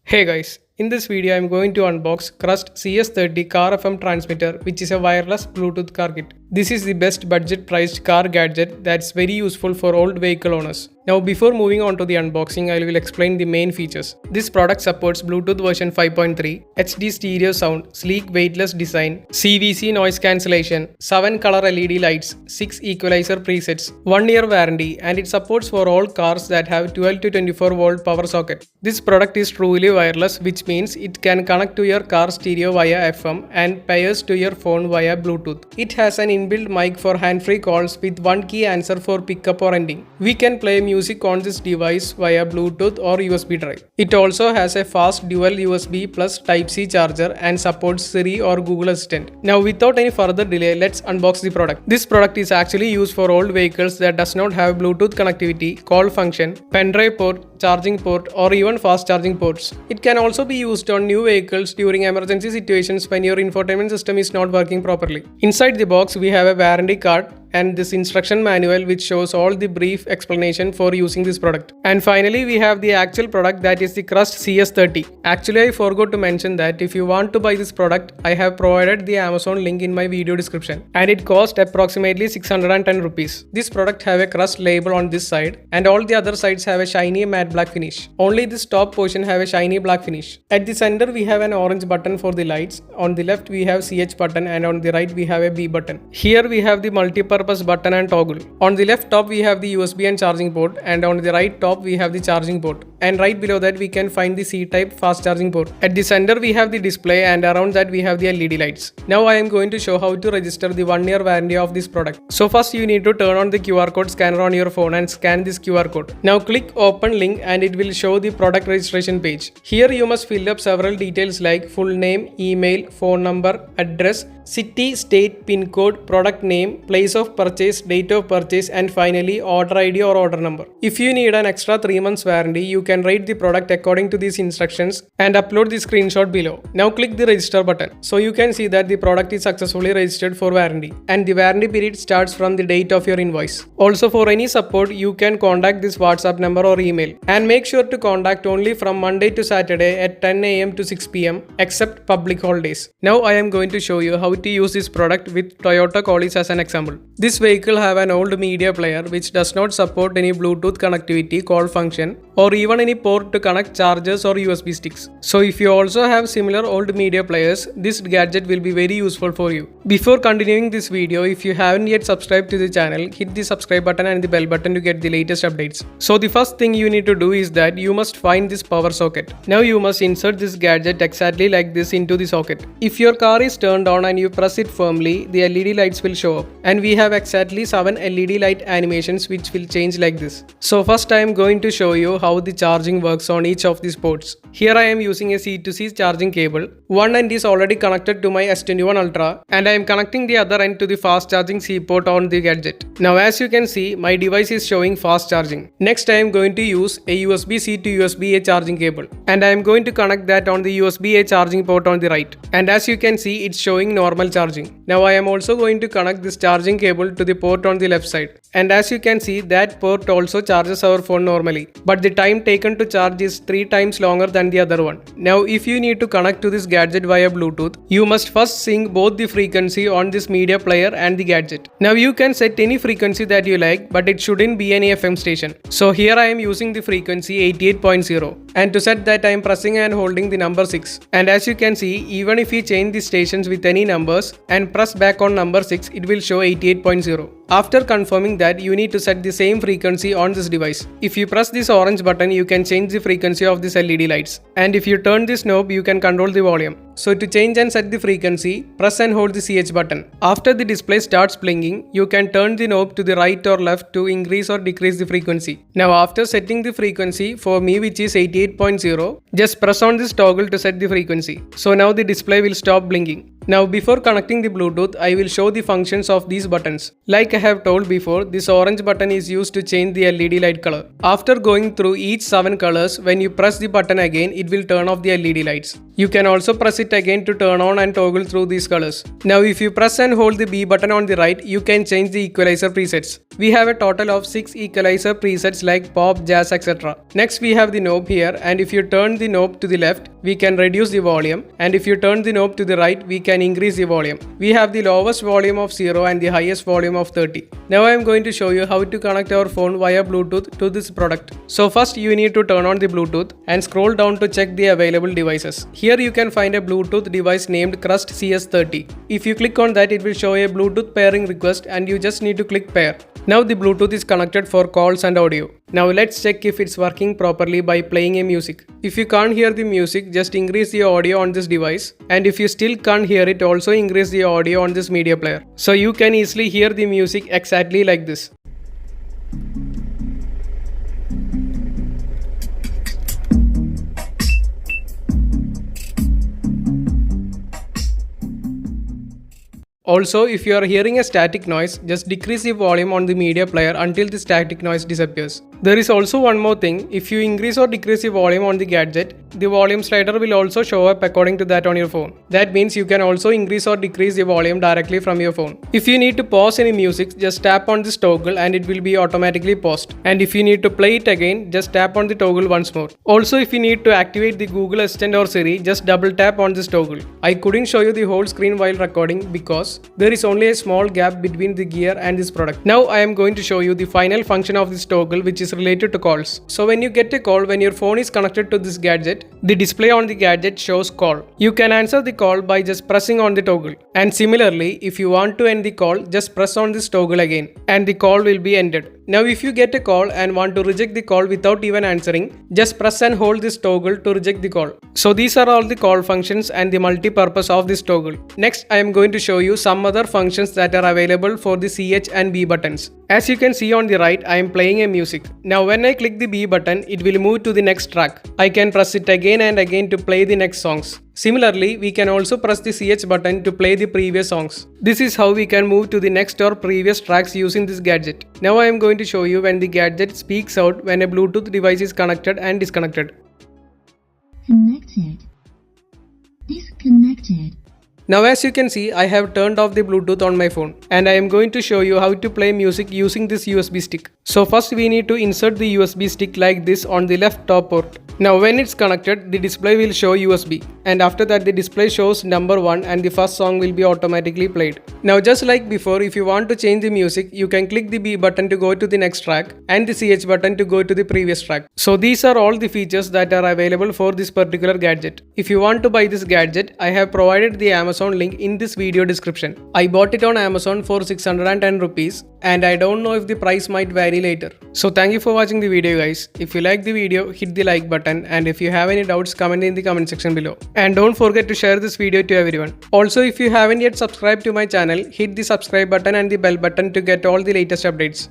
Hey guys, in this video I am going to unbox CRUST CS30 car FM transmitter, which is a wireless Bluetooth car kit. This is the best budget priced car gadget that's very useful for old vehicle owners. Now before moving on to the unboxing, I will explain the main features. This product supports Bluetooth version 5.3, HD stereo sound, sleek weightless design, CVC noise cancellation, 7 color LED lights, 6 equalizer presets, 1 year warranty, and it supports for all cars that have 12 to 24 volt power socket. This product is truly wireless, which means it can connect to your car stereo via FM and pairs to your phone via Bluetooth. It has an inbuilt mic for hand-free calls with one key answer for pickup or ending. We can play music on this device via Bluetooth or USB drive. It also has a fast dual USB plus Type-C charger and supports Siri or Google Assistant. Now without any further delay, let's unbox the product. This product is actually used for old vehicles that does not have Bluetooth connectivity, call function, pen drive port, charging port, or even fast charging ports. It can also be used on new vehicles during emergency situations when your infotainment system is not working properly. Inside the box we have a warranty card and this instruction manual which shows all the brief explanation for using this product. And finally we have the actual product, that is the CRUST CS30. Actually I forgot to mention that if you want to buy this product, I have provided the Amazon link in my video description and it cost approximately 610 rupees. This product have a CRUST label on this side and all the other sides have a shiny matte black finish. Only this top portion have a shiny black finish. At the center we have an orange button for the lights, on the left we have CH button and on the right we have a B button. Here we have the multi-purpose button and toggle. On the left top we have the USB and charging port and on the right top we have the charging port, and right below that we can find the C-type fast charging port. At the center we have the display and around that we have the LED lights. Now I am going to show how to register the 1 year warranty of this product. So first you need to turn on the QR code scanner on your phone and scan this QR code. Now click open link and it will show the product registration page. Here you must fill up several details like full name, email, phone number, address, city, state, pin code, product name, place of purchase, date of purchase, and finally order ID or order number. If you need an extra 3 months warranty, you can rate the product according to these instructions and upload the screenshot below. Now click the register button. So you can see that the product is successfully registered for warranty and the warranty period starts from the date of your invoice. Also for any support, you can contact this WhatsApp number or email, and make sure to contact only from Monday to Saturday at 10 AM to 6 PM except public holidays. Now I am going to show you how to use this product with Toyota Collis as an example. This vehicle have an old media player which does not support any Bluetooth connectivity, call function, or even any port to connect chargers or USB sticks. So if you also have similar old media players, this gadget will be very useful for you. Before continuing this video, if you haven't yet subscribed to the channel, hit the subscribe button and the bell button to get the latest updates. So the first thing you need to do is that you must find this power socket. Now you must insert this gadget exactly like this into the socket. If your car is turned on and you press it firmly, the LED lights will show up, and we have exactly 7 LED light animations which will change like this. So first I am going to show you how the charging works on each of these ports. Here I am using a C2C charging cable. One end is already connected to my S21 Ultra and I am connecting the other end to the fast charging C port on the gadget. Now as you can see, my device is showing fast charging. Next I am going to use a USB-C to USB-A charging cable and I am going to connect that on the USB-A charging port on the right. And as you can see, it's showing normal charging. Now I am also going to connect this charging cable to the port on the left side. And as you can see, that port also charges our phone normally, but the time taken to charge is 3 times longer than the other one. Now if you need to connect to this gadget via Bluetooth, you must first sync both the frequency on this media player and the gadget. Now you can set any frequency that you like, but it shouldn't be any FM station. So here I am using the frequency 88.0, and to set that I am pressing and holding the number 6. And as you can see, even if you change the stations with any numbers and press back on number 6, it will show 88.0. After confirming that, you need to set the same frequency on this device. If you press this orange button, you can change the frequency of these LED lights. And if you turn this knob, you can control the volume. So to change and set the frequency, press and hold the CH button. After the display starts blinking, you can turn the knob to the right or left to increase or decrease the frequency. Now after setting the frequency, for me which is 88.0, just press on this toggle to set the frequency. So now the display will stop blinking. Now before connecting the Bluetooth, I will show the functions of these buttons. Like I have told before, this orange button is used to change the LED light color. After going through each 7 colors, when you press the button again, it will turn off the LED lights. You can also press it again to turn on and toggle through these colors. Now if you press and hold the B button on the right, you can change the equalizer presets. We have a total of 6 equalizer presets like pop, jazz, etc. Next we have the knob here, and if you turn the knob to the left, we can reduce the volume, and if you turn the knob to the right, we can increase the volume. We have the lowest volume of 0 and the highest volume of 30. Now I am going to show you how to connect our phone via Bluetooth to this product. So first you need to turn on the Bluetooth and scroll down to check the available devices. Here you can find a Bluetooth device named CRUST CS30. If you click on that, it will show a Bluetooth pairing request and you just need to click pair. Now the Bluetooth is connected for calls and audio. Now let's check if it's working properly by playing a music. If you can't hear the music, just increase the audio on this device, and if you still can't hear it, also increase the audio on this media player. So you can easily hear the music exactly like this. Also, if you are hearing a static noise, just decrease the volume on the media player until the static noise disappears. There is also one more thing. If you increase or decrease the volume on the gadget, the volume slider will also show up according to that on your phone. That means you can also increase or decrease the volume directly from your phone. If you need to pause any music, just tap on this toggle and it will be automatically paused. And if you need to play it again, just tap on the toggle once more. Also, if you need to activate the Google Assistant or Siri, just double tap on this toggle. I couldn't show you the whole screen while recording because there is only a small gap between the gear and this product. Now I am going to show you the final function of this toggle, which is related to calls. So when you get a call, when your phone is connected to this gadget, the display on the gadget shows call. You can answer the call by just pressing on the toggle. And similarly, if you want to end the call, just press on this toggle again and the call will be ended. Now if you get a call and want to reject the call without even answering, just press and hold this toggle to reject the call. So these are all the call functions and the multi-purpose of this toggle. Next I am going to show you some other functions that are available for the CH and B buttons. As you can see on the right, I am playing a music. Now when I click the B button, it will move to the next track. I can press it again and again to play the next songs. Similarly, we can also press the CH button to play the previous songs. This is how we can move to the next or previous tracks using this gadget. Now I am going to show you when the gadget speaks out when a Bluetooth device is connected and disconnected. Connected. Disconnected. Now as you can see, I have turned off the Bluetooth on my phone and I am going to show you how to play music using this USB stick. So first we need to insert the USB stick like this on the left top port. Now when it's connected, the display will show USB, and after that the display shows number 1 and the first song will be automatically played. Now just like before, if you want to change the music, you can click the B button to go to the next track and the CH button to go to the previous track. So these are all the features that are available for this particular gadget. If you want to buy this gadget, I have provided the Amazon link in this video description. I bought it on Amazon for 610 rupees and I don't know if the price might vary later. So thank you for watching the video guys. If you like the video, hit the like button, and if you have any doubts, comment in the comment section below. And don't forget to share this video to everyone. Also, if you haven't yet subscribed to my channel, hit the subscribe button and the bell button to get all the latest updates.